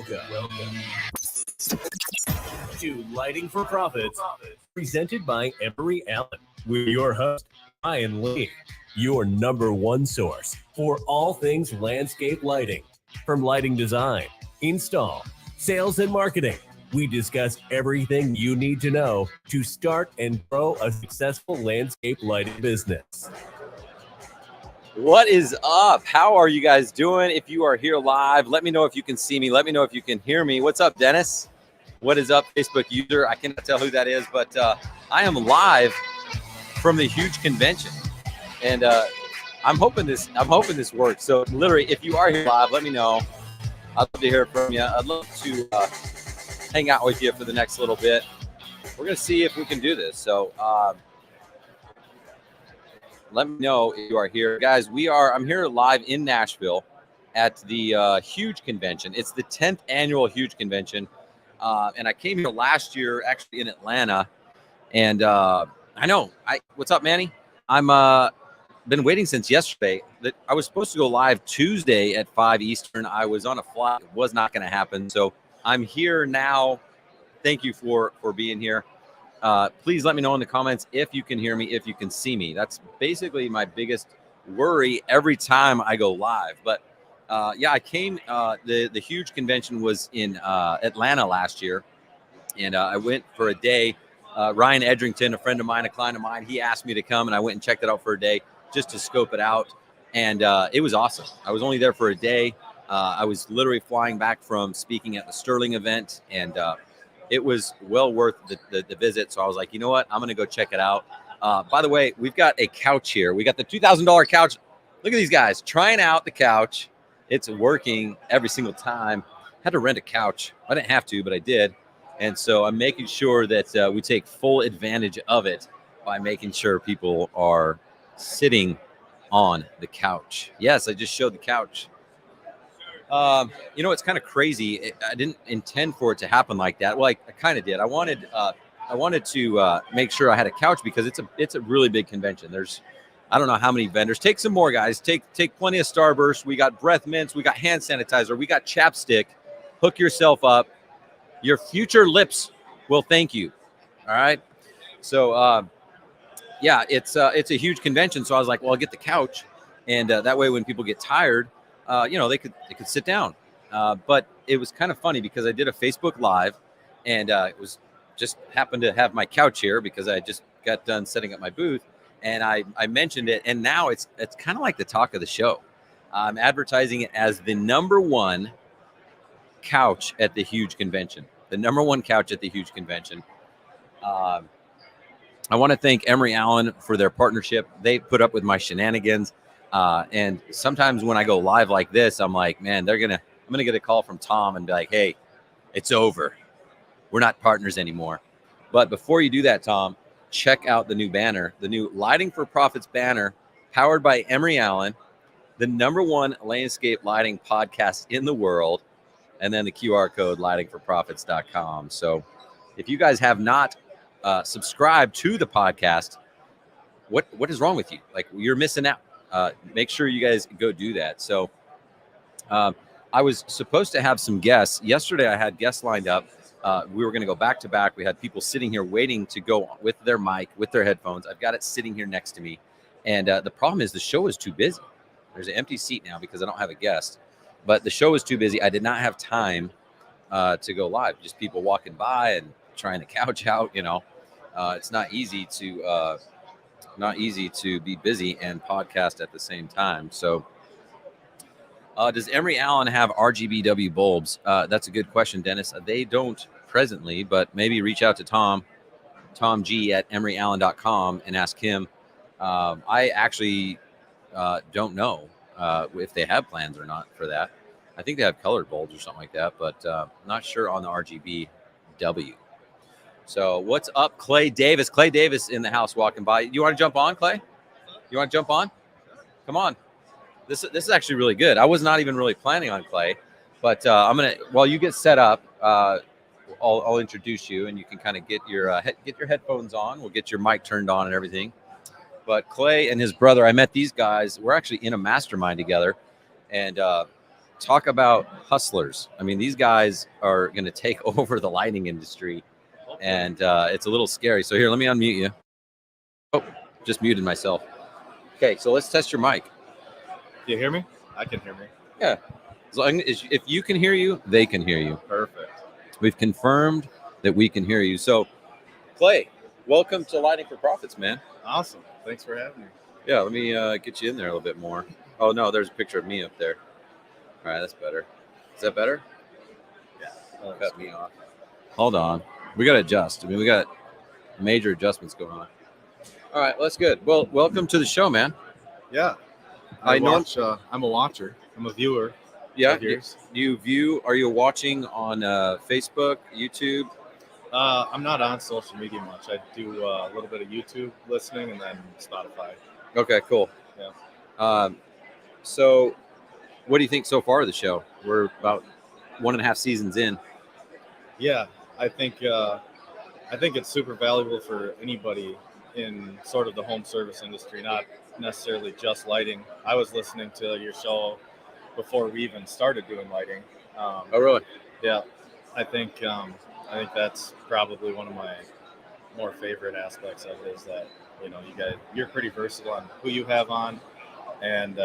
Welcome to Lighting for Profits, presented by Emory Allen, with your host, Ryan Lee, your number one source for all things landscape lighting. From lighting design, install, sales, and marketing, we discuss everything you need to know to start and grow a successful landscape lighting business. What is up? How are you guys doing? If you are here live, let me know if you can see me. Let me know if you can hear me. What's up, Dennis? What is up, Facebook user? I cannot tell who that is, but I am live from the huge convention, and I'm hoping this works. So literally, if you are here live, let me know. I'd love to hear from you. I'd love to hang out with you for the next little bit. We're gonna see if we can do this. So let me know if you are here, guys. I'm here live in Nashville at the huge convention. It's the 10th annual huge convention, and I came here last year, actually in Atlanta. And what's up, Manny? I'm been waiting since yesterday. That I was supposed to go live Tuesday at 5 Eastern. I was on a flight; it was not going to happen. So I'm here now. Thank you for being here. Please let me know in the comments if you can hear me, if you can see me. That's basically my biggest worry every time I go live. But I came. The huge convention was in Atlanta last year, and I went for a day. Ryan Edrington, a friend of mine, a client of mine, he asked me to come, and I went and checked it out for a day just to scope it out. And it was awesome. I was only there for a day. I was literally flying back from speaking at the Sterling event, and it was well worth the visit. So I was like, you know what? I'm going to go check it out. By the way, we've got a couch here. We got the $2,000 couch. Look at these guys trying out the couch. It's working every single time. Had to rent a couch. I didn't have to, but I did. And so I'm making sure that we take full advantage of it by making sure people are sitting on the couch. Yes, I just showed the couch. It's kind of crazy. I didn't intend for it to happen like that. Well, I kind of did. I wanted to make sure I had a couch because it's a really big convention. There's, I don't know how many vendors. Take some more, guys. Take plenty of Starburst. We got breath mints. We got hand sanitizer. We got chapstick. Hook yourself up. Your future lips will thank you. All right. So it's a huge convention. So I was like, well, I'll get the couch, and that way when people get tired, they could sit down. But it was kind of funny because I did a Facebook Live, and it was just happened to have my couch here because I just got done setting up my booth, and I mentioned it, and now it's kind of like the talk of the show. I'm advertising it as the number one couch at the huge convention. The number one couch at the huge convention. I want to thank Emory Allen for their partnership. They put up with my shenanigans. And sometimes when I go live like this, I'm like, man, I'm gonna get a call from Tom and be like, hey, it's over. We're not partners anymore. But before you do that, Tom, check out the new banner, the new Lighting for Profits banner, powered by Emory Allen, the number one landscape lighting podcast in the world, and then the QR code lightingforprofits.com. So if you guys have not subscribed to the podcast, what is wrong with you? Like, you're missing out. Make sure you guys go do that. So I was supposed to have some guests. Yesterday I had guests lined up. We were going to go back to back. We had people sitting here waiting to go with their mic, with their headphones. I've got it sitting here next to me. And the problem is the show is too busy. There's an empty seat now because I don't have a guest. But the show is too busy. I did not have time to go live. Just people walking by and trying the couch out. It's not easy to be busy and podcast at the same time. So does Emory Allen have RGBW bulbs? That's a good question, Dennis. They don't presently, but maybe reach out to Tom G at emeryallen.com and ask him. I actually don't know if they have plans or not for that. I think they have colored bulbs or something like that, but I'm not sure on the RGBW. So what's up, Clay Davis? Clay Davis in the house walking by. You want to jump on, Clay? You want to jump on? Come on. This is actually really good. I was not even really planning on Clay, but I'm gonna, while you get set up, I'll introduce you, and you can kind of get your headphones on. We'll get your mic turned on and everything. But Clay and his brother, I met these guys. We're actually in a mastermind together, and talk about hustlers. I mean, these guys are going to take over the lighting industry, and it's a little scary. So here, let me unmute you. Oh, just muted myself. Okay, so let's test your mic. Do you hear me? I can hear me. Yeah. As long as if you can hear you, they can hear you. Perfect. We've confirmed that we can hear you. So, Clay, welcome to Lighting for Profits, man. Awesome. Thanks for having me. Yeah, let me get you in there a little bit more. Oh, no, there's a picture of me up there. All right, that's better. Is that better? Yeah. Cut me off. Hold on. We got to adjust. I mean, we got major adjustments going on. All right, well, that's good. Well, welcome to the show, man. Yeah. I'm a watcher. I'm a viewer. Yeah. Of yours. Do you view? Are you watching on Facebook, YouTube? I'm not on social media much. I do a little bit of YouTube listening and then Spotify. Okay, cool. Yeah. So, what do you think so far of the show? We're about 1.5 seasons in. Yeah. I think it's super valuable for anybody in sort of the home service industry, not necessarily just lighting. I was listening to your show before we even started doing lighting. Oh, really? Yeah, I think that's probably one of my more favorite aspects of it is that you're pretty versatile on who you have on, and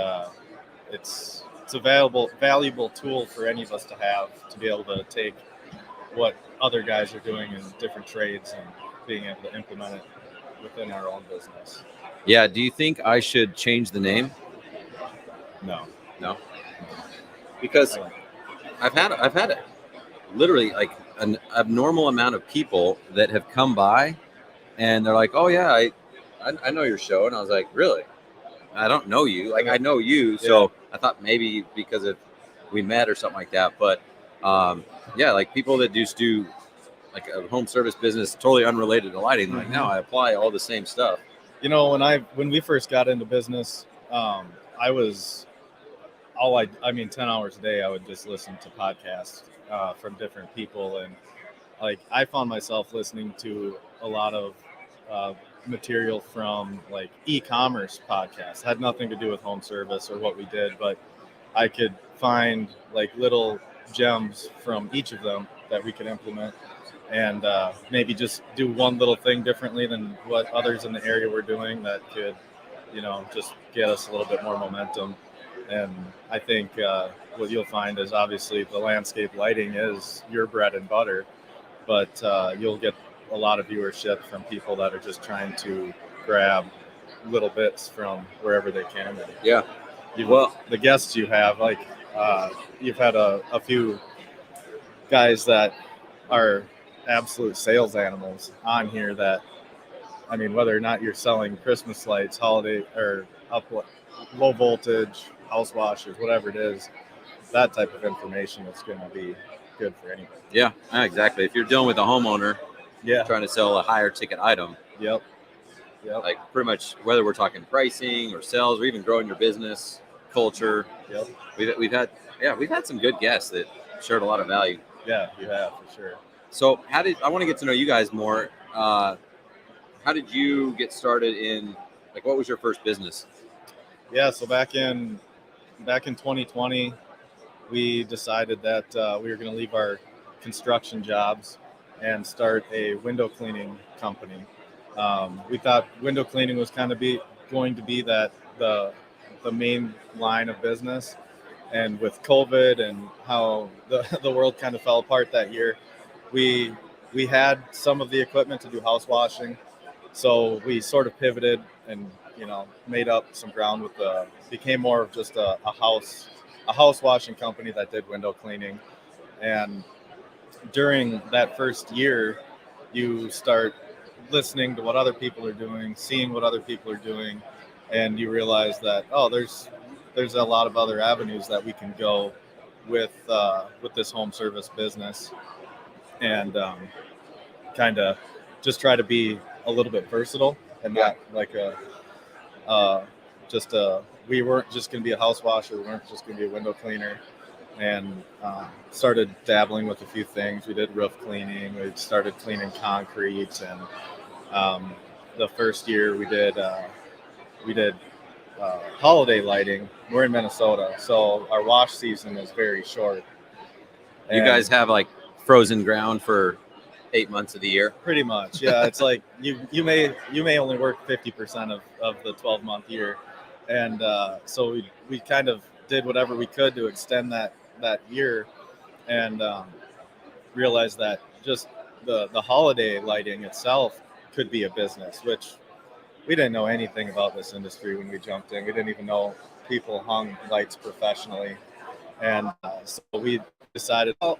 it's a valuable tool for any of us to have to be able to take what other guys are doing in different trades and being able to implement it within our own business. Yeah. Do you think I should change the name? No. Because I've had literally like an abnormal amount of people that have come by, and they're like, "Oh yeah, I know your show," and I was like, "Really? I don't know you. Like I know you." So I thought maybe because of we met or something like that. But yeah, like people that just do like a home service business totally unrelated to lighting. Like, no, I apply all the same stuff. When we first got into business, I was 10 hours a day, I would just listen to podcasts from different people. And like, I found myself listening to a lot of material from like e-commerce podcasts. Had nothing to do with home service or what we did, but I could find like little gems from each of them that we could implement and maybe just do one little thing differently than what others in the area were doing that could, just get us a little bit more momentum. And I think what you'll find is obviously the landscape lighting is your bread and butter, but you'll get a lot of viewership from people that are just trying to grab little bits from wherever they can. Yeah. The guests you have, like you've had a few guys that are absolute sales animals on here that, I mean, whether or not you're selling Christmas lights, holiday or low voltage, house washers, whatever it is, that type of information is going to be good for anybody. Yeah, exactly. If you're dealing with a homeowner, trying to sell a higher ticket item. Yep. Like pretty much whether we're talking pricing or sales or even growing your business, culture. Yep. We've had some good guests that shared a lot of value. Yeah, you have for sure. So I want to get to know you guys more. How did you get started in, like, what was your first business? Yeah, so back in 2020, we decided that we were going to leave our construction jobs and start a window cleaning company. We thought window cleaning was kind of going to be that the main line of business. And with COVID and how the world kind of fell apart that year, we had some of the equipment to do house washing. So we sort of pivoted and, made up some ground became more of just a house washing company that did window cleaning. And during that first year, you start listening to what other people are doing, seeing what other people are doing, and you realize that, there's a lot of other avenues that we can go with this home service business, and kind of just try to be a little bit versatile and not like we weren't just going to be a house washer, we weren't just going to be a window cleaner, and started dabbling with a few things. We did roof cleaning, we started cleaning concrete, and the first year we did holiday lighting, we're in Minnesota, so our wash season is very short. You And guys have like frozen ground for 8 months of the year. pretty much, yeah. It's like you may only work 50% of the 12-month year, and so we kind of did whatever we could to extend that year, and realized that just the holiday lighting itself could be a business, which we didn't know anything about this industry when we jumped in. We didn't even know people hung lights professionally. And so we decided, oh,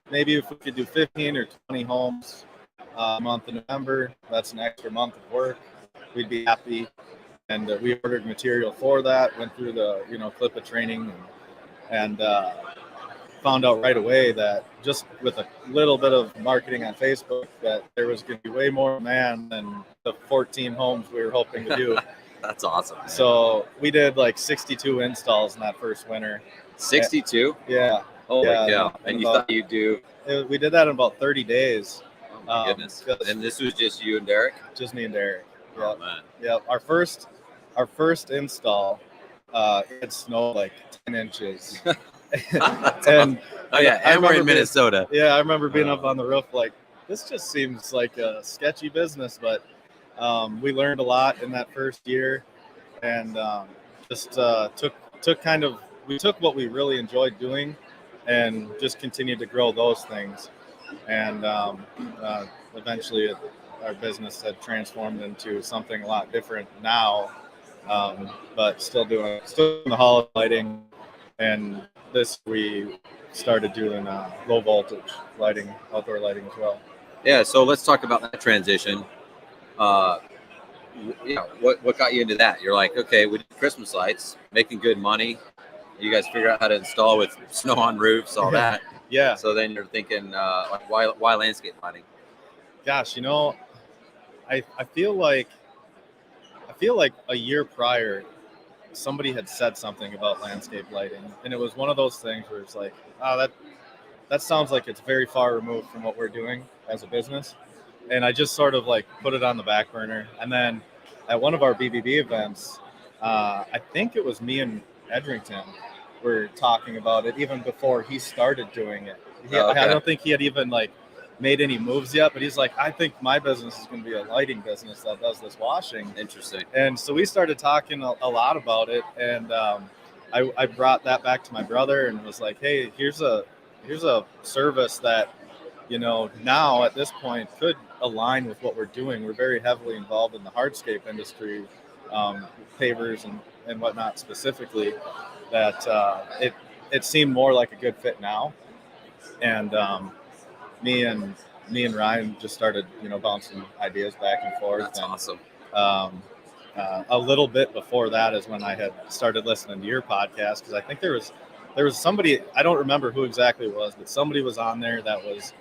maybe if we could do 15 or 20 homes a month in November, that's an extra month of work. We'd be happy. And we ordered material for that, went through the clip of training, and found out right away that just with a little bit of marketing on Facebook that there was going to be way more demand than the 14 homes we were hoping to do. That's awesome. So we did like 62 installs in that first winter. 62? Yeah. Holy Yeah, cow. And you thought you'd do... We did that in about 30 days. Oh, my goodness. And this was just you and Derek? Just me and Derek. Oh, Yep. man. Yep. Our first install, it snowed like 10 inches. And oh yeah, and we're in Minnesota. I remember being up on the roof like, this just seems like a sketchy business, but we learned a lot in that first year, and just we took what we really enjoyed doing and just continued to grow those things, and eventually our business had transformed into something a lot different now, but still doing the holiday lighting. And this we started doing low voltage lighting, outdoor lighting as well. Yeah, so let's talk about that transition. What got you into that? You're like, okay, we did Christmas lights, making good money. You guys figure out how to install with snow on roofs, all that. Yeah. So then you're thinking, like, why landscape lighting? Gosh, I feel like a year prior, somebody had said something about landscape lighting, and it was one of those things where it's like, that sounds like it's very far removed from what we're doing as a business, and I just sort of like put it on the back burner. And then at one of our BBB events, I think it was me and Edrington were talking about it even before he started doing it. I don't think he had even like made any moves yet, but he's like, I think my business is going to be a lighting business that does this washing. Interesting. And so we started talking a lot about it, and I brought that back to my brother and was like, hey, here's a service that now at this point could align with what we're doing. We're very heavily involved in the hardscape industry, pavers and whatnot specifically, that it seemed more like a good fit now. And me and Ryan just started, bouncing ideas back and forth. That's awesome. A little bit before that is when I had started listening to your podcast, because I think there was somebody, I don't remember who exactly it was, but somebody was on there that was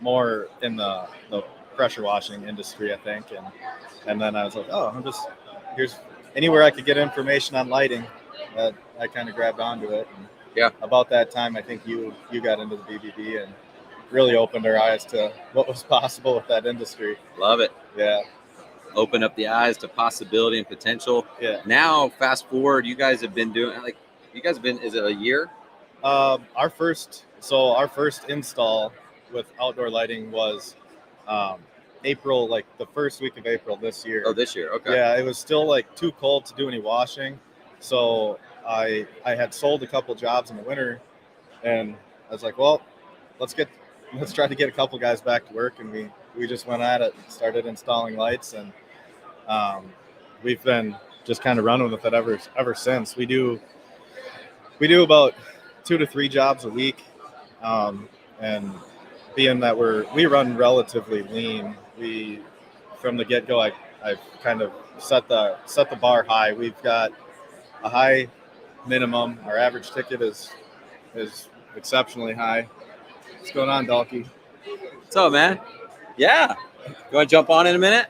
more in the pressure washing industry, I think. And then I was like, oh, here's anywhere I could get information on lighting. I kind of grabbed onto it. And yeah. About that time, I think you got into the BBB and really opened our eyes to what was possible with that industry. Love it. Yeah. Open up the eyes to possibility and potential. Yeah. Now, fast forward, you guys have been doing is it a year? Our first install with outdoor lighting was April, like the first week of April this year. Oh, this year. Okay. Yeah, it was still like too cold to do any washing. So I had sold a couple jobs in the winter, and I was like, well, let's try to get a couple guys back to work. And we just went at it and started installing lights, and we've been just kind of running with it ever since. We do about 2 to 3 jobs a week, and being that we run relatively lean, from the get-go, I've kind of set the bar high. We've got a high minimum. Our average ticket is exceptionally high. What's going on, Dalkey? What's up, man? Yeah. You want to jump on in a minute?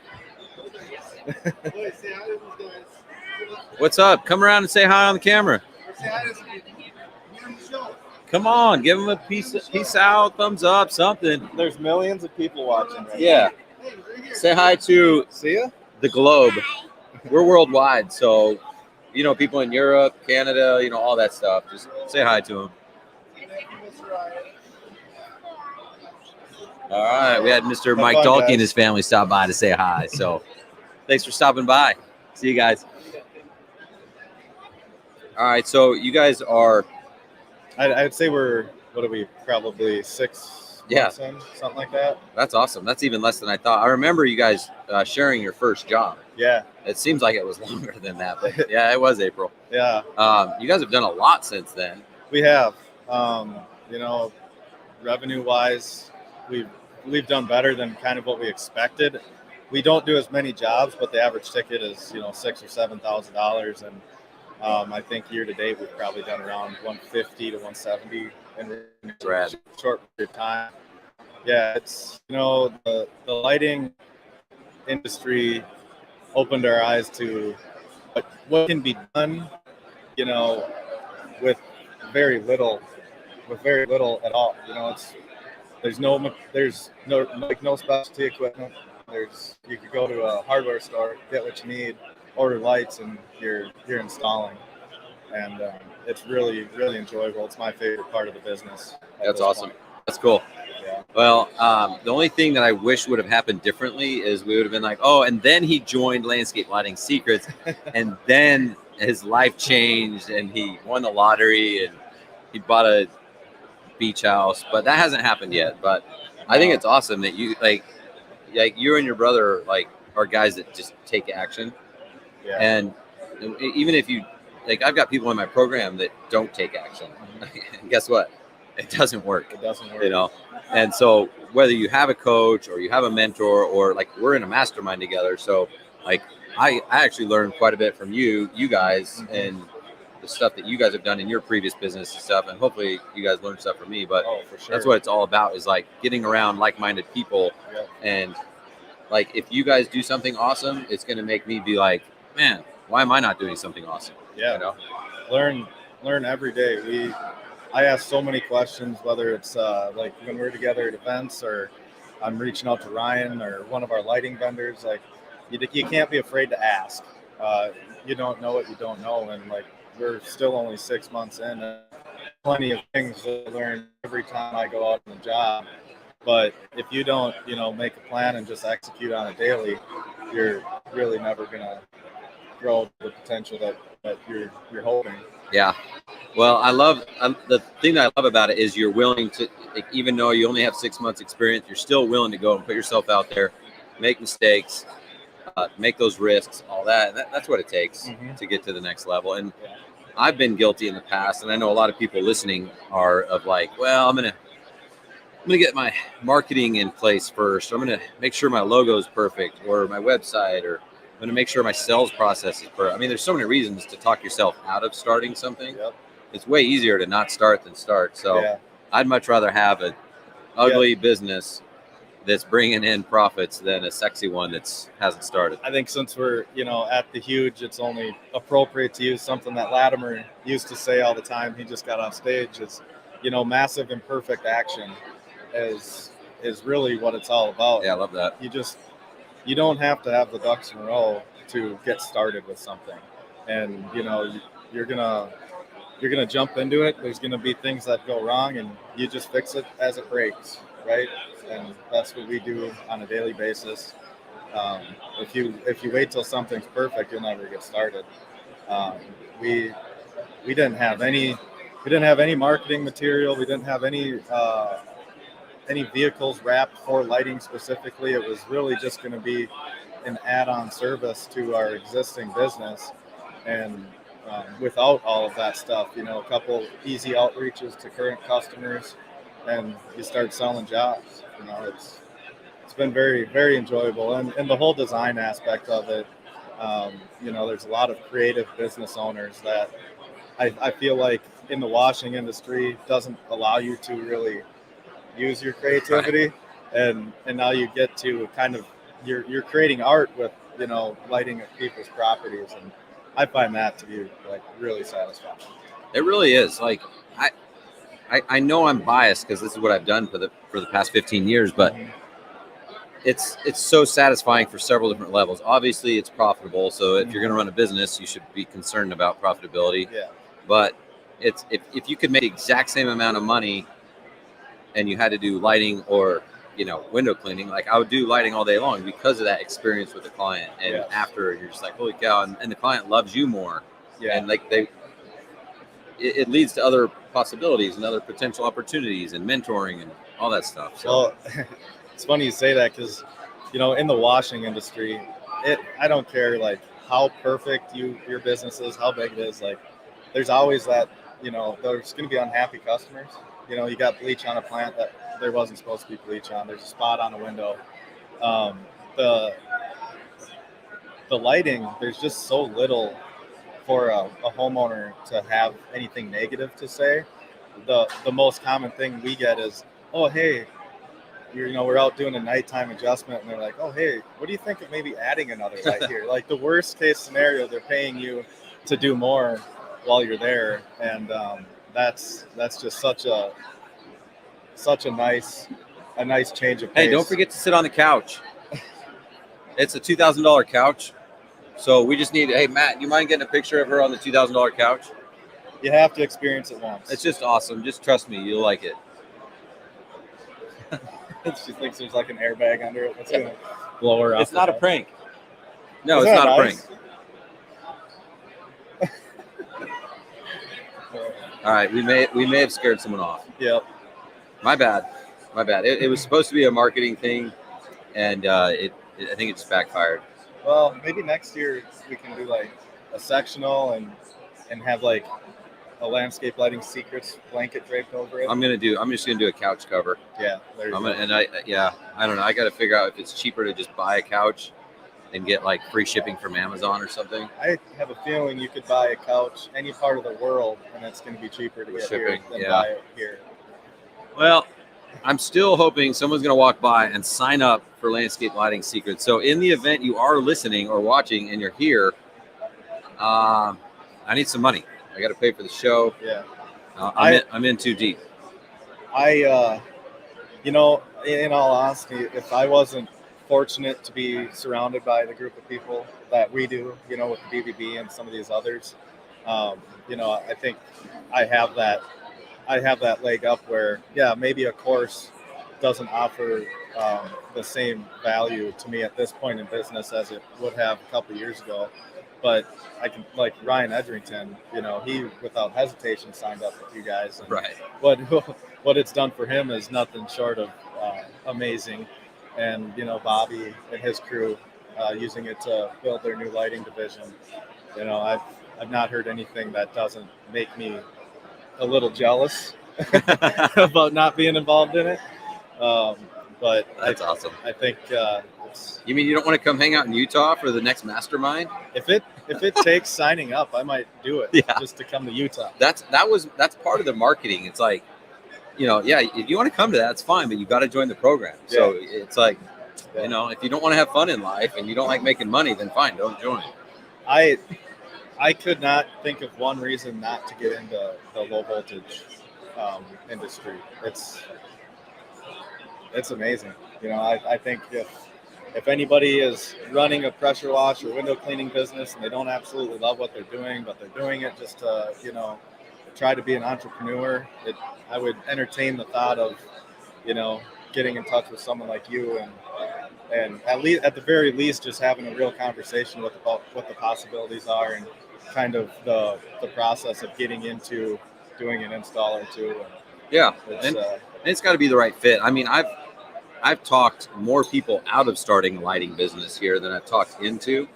What's up? Come around and say hi on the camera. Come on, give them a peace out, thumbs up, something. There's millions of people watching right now. Say hi to See ya? the globe. we're worldwide. So, people in Europe, Canada, all that stuff. Just say hi to them. All right. We had Mr. Mike Dalkey and his family stop by to say hi. So thanks for stopping by. See you guys. All right. So you guys are. I'd say we're, what are we, probably 6 months in, something like that. That's awesome. That's even less than I thought. I remember you guys sharing your first job. Yeah. It seems like it was longer than that, but yeah, it was April. Yeah. You guys have done a lot since then. We have. Revenue-wise, we've done better than kind of what we expected. We don't do as many jobs, but the average ticket is $6,000 or $7,000, and I think year to date we've probably done around 150 to 170 in a short period of time. Yeah, it's the lighting industry opened our eyes to what can be done, with very little at all. There's no specialty equipment. You could go to a hardware store, get what you need, order lights, and you're installing. And it's really, really enjoyable. It's my favorite part of the business. That's awesome. That's cool. Yeah. Well, the only thing that I wish would have happened differently is we would have been like, oh, and then he joined Landscape Lighting Secrets, and then his life changed, and he won the lottery, and he bought a beach house. But that hasn't happened yet. But I think it's awesome that you like you and your brother are guys that just take action. Yeah. And even if you I've got people in my program that don't take action. And guess what? It doesn't work. It doesn't work. And so whether you have a coach or you have a mentor or we're in a mastermind together. So I actually learned quite a bit from you guys, and the stuff that you guys have done in your previous business and stuff. And hopefully you guys learned stuff from me, but for sure. That's what it's all about, is getting around like-minded people. Yep. And if you guys do something awesome, it's going to make me be like, man, why am I not doing something awesome? Yeah. Learn every day. I ask so many questions, whether it's when we're together at events, or I'm reaching out to Ryan or one of our lighting vendors. You can't be afraid to ask. You don't know what you don't know, and we're still only 6 months in. And plenty of things to learn every time I go out on the job. But if you don't, make a plan and just execute on it daily, you're really never gonna grow the potential that you're hoping. Yeah. Well, the thing that I love about it is you're willing to, even though you only have 6 months experience, you're still willing to go and put yourself out there, make mistakes, make those risks, all that. And that's what it takes to get to the next level. And I've been guilty in the past, and I know a lot of people listening are of well, I'm gonna get my marketing in place first. I'm gonna make sure my logo is perfect, or my website, or I'm going to make sure my sales process is perfect. I mean, there's so many reasons to talk yourself out of starting something. Yep. It's way easier to not start than start. So I'd much rather have an ugly business that's bringing in profits than a sexy one that hasn't started. I think since we're, at the huge, it's only appropriate to use something that Latimer used to say all the time. He just got off stage. Is, massive imperfect action is really what it's all about. Yeah, I love that. You don't have to have the ducks in a row to get started with something, and you're gonna jump into it. There's gonna be things that go wrong, and you just fix it as it breaks, right? And that's what we do on a daily basis. If you wait till something's perfect, you'll never get started. We didn't have any marketing material. We didn't have any vehicles wrapped for lighting specifically. It was really just going to be an add-on service to our existing business. And without all of that stuff, a couple easy outreaches to current customers, and you start selling jobs. It's been very, very enjoyable. And the whole design aspect of it, there's a lot of creative business owners that I feel like in the washing industry doesn't allow you to really use your creativity, and now you get to kind of you're creating art with lighting of people's properties, and I find that to be really satisfying. It really is. I know I'm biased because this is what I've done for the past 15 years, but it's so satisfying for several different levels. Obviously, it's profitable. So if you're going to run a business, you should be concerned about profitability. Yeah. But it's if you could make the exact same amount of money and you had to do lighting or window cleaning, like I would do lighting all day long because of that experience with the client. And after you're just like, holy cow, and the client loves you more. Yeah. And like it leads to other possibilities and other potential opportunities and mentoring and all that stuff. So well, it's funny you say that because, in the washing industry, I don't care like how perfect your business is, how big it is. Like, there's always that, there's going to be unhappy customers. You got bleach on a plant that there wasn't supposed to be bleach on. There's a spot on a window. The lighting, there's just so little for a homeowner to have anything negative to say. The most common thing we get is, oh, hey, we're out doing a nighttime adjustment, and they're like, oh, hey, what do you think of maybe adding another light here? Like the worst case scenario, they're paying you to do more while you're there, and that's just such a nice change of pace. Hey, don't forget to sit on the couch. It's a $2,000 couch. So we just need, hey, Matt, you mind getting a picture of her on the $2,000 couch? You have to experience it once. It's just awesome. Just trust me. You'll like it. She thinks there's like an airbag under it. That's going to blow her up. It's not a prank. No, Is it's that not nice? a prank. All right. We may have scared someone off. Yep. My bad. It was supposed to be a marketing thing, and I think it just backfired. Well, maybe next year we can do like a sectional and have like a landscape lighting secrets blanket draped over it. I'm just gonna do a couch cover. Yeah, there you go. I don't know. I got to figure out if it's cheaper to just buy a couch and get like free shipping from Amazon or something. I have a feeling you could buy a couch any part of the world, and it's going to be cheaper to get shipping, here than buy it here. Well, I'm still hoping someone's going to walk by and sign up for Landscape Lighting Secrets. So in the event you are listening or watching and you're here, I need some money. I got to pay for the show. Yeah. I'm in too deep. In all honesty, if I wasn't fortunate to be surrounded by the group of people that we do, with the BBB and some of these others, I think I have that leg up where, maybe a course doesn't offer the same value to me at this point in business as it would have a couple of years ago. But I can, like Ryan Edrington, he without hesitation signed up with you guys. And right. What it's done for him is nothing short of amazing. And, Bobby and his crew using it to build their new lighting division. I've not heard anything that doesn't make me a little jealous about not being involved in it. But that's awesome. I think you mean you don't want to come hang out in Utah for the next mastermind? If it takes signing up, I might do it just to come to Utah. That's part of the marketing. It's like, if you want to come to that, it's fine, but you got to join the program. Yeah. So it's like, if you don't want to have fun in life and you don't like making money, then fine, don't join. I could not think of one reason not to get into the low voltage industry. It's amazing. I think if anybody is running a pressure wash or window cleaning business and they don't absolutely love what they're doing, but they're doing it just to, try to be an entrepreneur, I would entertain the thought of, getting in touch with someone like you and at the very least just having a real conversation about what the possibilities are and kind of the process of getting into doing an install or two. And it's got to be the right fit. I mean, I've talked more people out of starting a lighting business here than I've talked into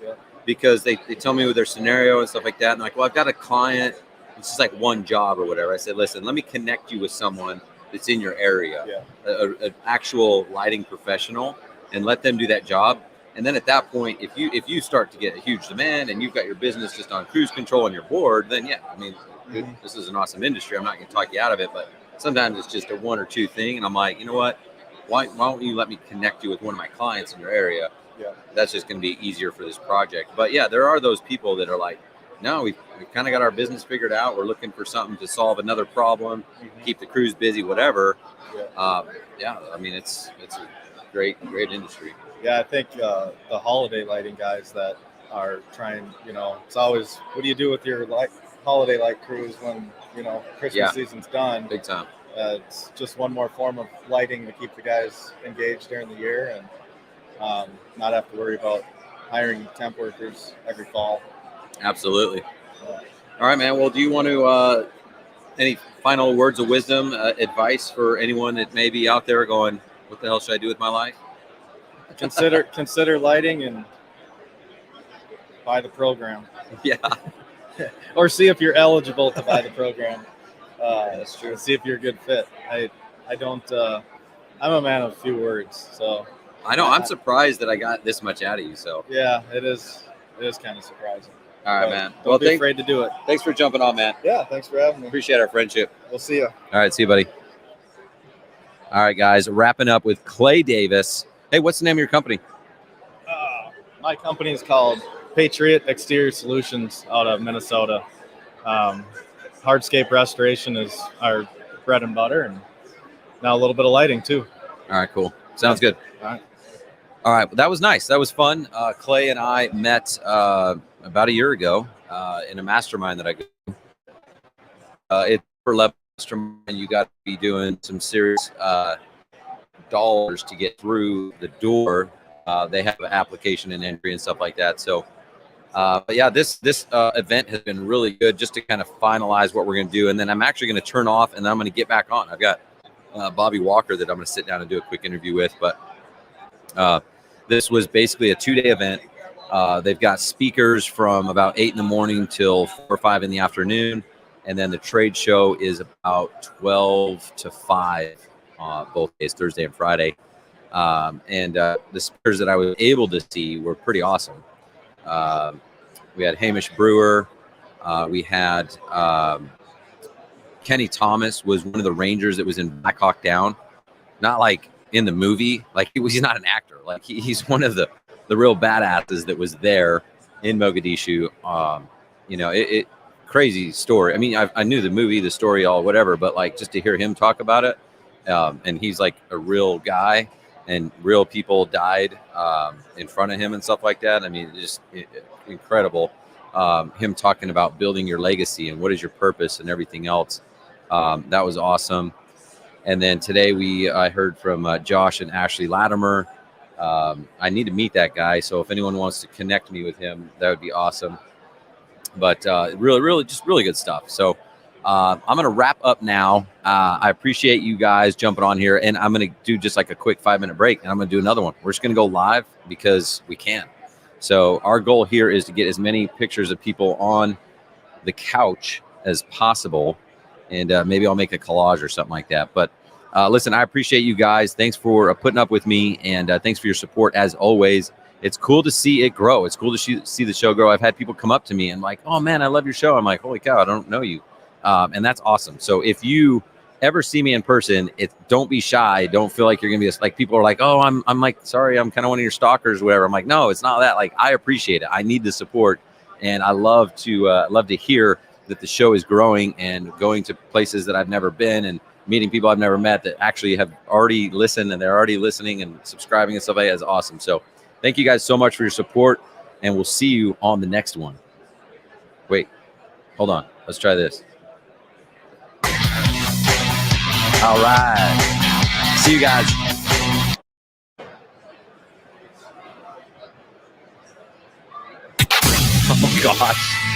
because they tell me with their scenario and stuff like that. And like, well, I've got a client, it's just like one job or whatever. I said, listen, let me connect you with someone that's in your area, an actual lighting professional, and let them do that job. And then at that point, if you start to get a huge demand and you've got your business just on cruise control and you're bored, then this is an awesome industry. I'm not going to talk you out of it, but sometimes it's just a one or two thing. And I'm like, you know what? Why don't you let me connect you with one of my clients in your area? Yeah. That's just going to be easier for this project. But yeah, there are those people that are like, no, we've kind of got our business figured out. We're looking for something to solve another problem, keep the crews busy, whatever. I mean, it's great industry. Yeah, I think the holiday lighting guys that are trying, it's always, what do you do with your holiday light crews when, Christmas season's done? Big time. It's just one more form of lighting to keep the guys engaged during the year and not have to worry about hiring temp workers every fall. Absolutely. All right, man. Well, do you want to any final words of wisdom, advice for anyone that may be out there going, what the hell should I do with my life? Consider lighting and buy the program. Yeah. Or see if you're eligible to buy the program. That's true. See if you're a good fit. I don't. I'm a man of few words, so. I know. I'm surprised that I got this much out of you. So. Yeah, it is. It is kind of surprising. All right, man. Don't be afraid to do it. Thanks for jumping on, man. Yeah, thanks for having me. Appreciate our friendship. We'll see you. All right, see you, buddy. All right, guys. Wrapping up with Clay Davis. Hey, what's the name of your company? My company is called Patriot Exterior Solutions out of Minnesota. Hardscape restoration is our bread and butter, and now a little bit of lighting too. All right, cool. Sounds good. All right. All right, well, that was nice. That was fun. Clay and I met about a year ago in a mastermind that I go. It's for level mastermind. You got to be doing some serious dollars to get through the door. They have an application and entry and stuff like that. So, but yeah, this event has been really good just to kind of finalize what we're going to do. And then I'm actually going to turn off and then I'm going to get back on. I've got Bobby Walker that I'm going to sit down and do a quick interview with. But this was basically a 2-day event. They've got speakers from about 8 in the morning till 4 or 5 in the afternoon. And then the trade show is about 12 to 5 both days, Thursday and Friday. And the speakers that I was able to see were pretty awesome. We had Hamish Brewer. We had Kenny Thomas was one of the Rangers that was in Black Hawk Down. Not like in the movie, like he's not an actor. Like he's one of the real badasses that was there in Mogadishu. It crazy story. I mean, I knew the movie, the story, all whatever, but like just to hear him talk about it, and he's like a real guy, and real people died in front of him and stuff like that. I mean, just incredible. Him talking about building your legacy and what is your purpose and everything else. That was awesome. And then today I heard from Josh and Ashley Latimer. I need to meet that guy. So if anyone wants to connect me with him, that would be awesome. But really good stuff. So I'm going to wrap up now. I appreciate you guys jumping on here, and I'm going to do just like a quick 5-minute break, and I'm going to do another one. We're just going to go live because we can. So our goal here is to get as many pictures of people on the couch as possible, and maybe I'll make a collage or something like that. But listen, I appreciate you guys. Thanks for putting up with me, and thanks for your support as always. It's cool to see it grow. It's cool to see the show grow. I've had people come up to me and like, oh man, I love your show. I'm like, holy cow, I don't know you. And that's awesome. So if you ever see me in person, don't be shy. Don't feel like you're going to be like, people are like, oh, I'm like, sorry, I'm kind of one of your stalkers, whatever. I'm like, no, it's not that. Like, I appreciate it. I need the support. And I love to hear that the show is growing and going to places that I've never been and meeting people I've never met that actually have already listened and they're already listening and subscribing and stuff like that is awesome. So thank you guys so much for your support, and we'll see you on the next one. Wait, hold on. Let's try this. All right. See you guys. Oh, gosh.